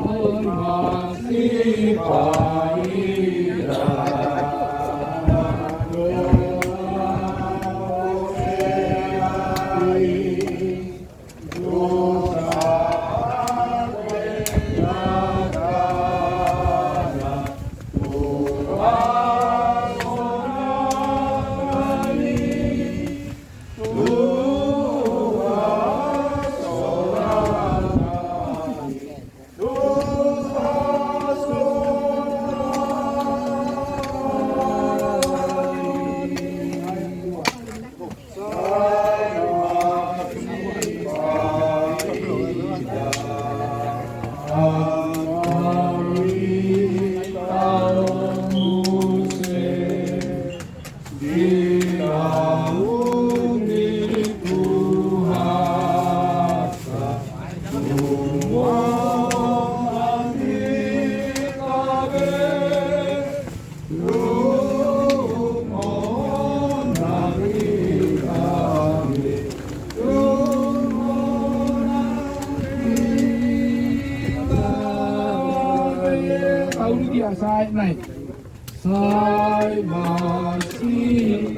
masih saya naik, saya masih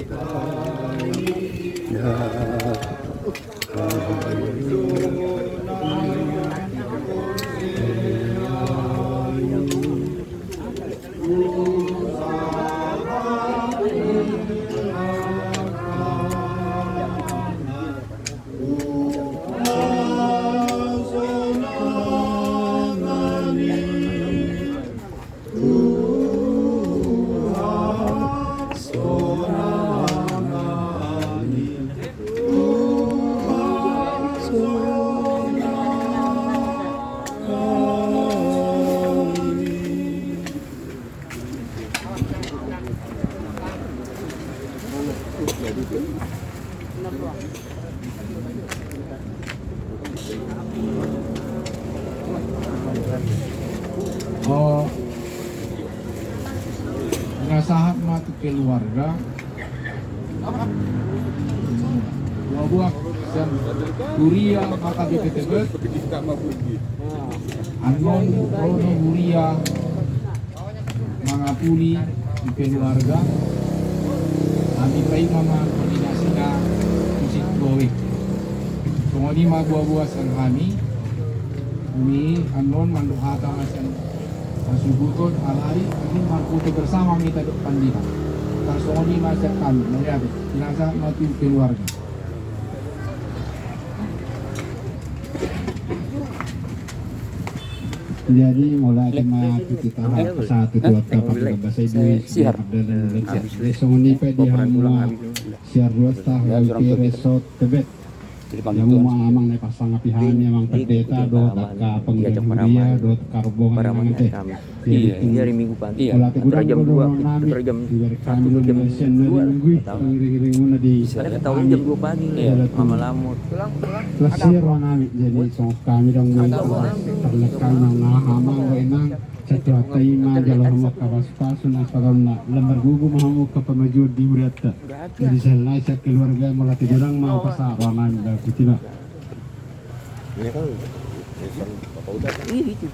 nasahat mati keluarga buah dan Huria maka BPTB Anon Rono Huria mangapuli di keluarga kami pray mama koordinasi na musik gowe kung ma buah-buah sang kami umi anon manduhata masan masuguton alari ini marputo bersama kita depan dia tasoni masak kami melihat jenazah mati keluarga. Jadi mulai kita satu dua kapal bahasa ibu siar dan songoni pedi hamua siar dua tahun resort tebet yang mau amang nih pasang apihan yang pendeta dot ka penggeria dot karbong yang teh ini hari minggu pagi jam 2 jam kami lu mesin minggu ring mana di tahun jam 2 pagi mama lamut lasir wanami jadi sok kami dong terlekan nang hamang wenang setelah terima jalur mau kawas-kawas asal lembar gugu mau ke pemaju di Muriata jadi selesai keluarga melatih orang mau pasar wanami dah kucina ini kan bapak udah ini itu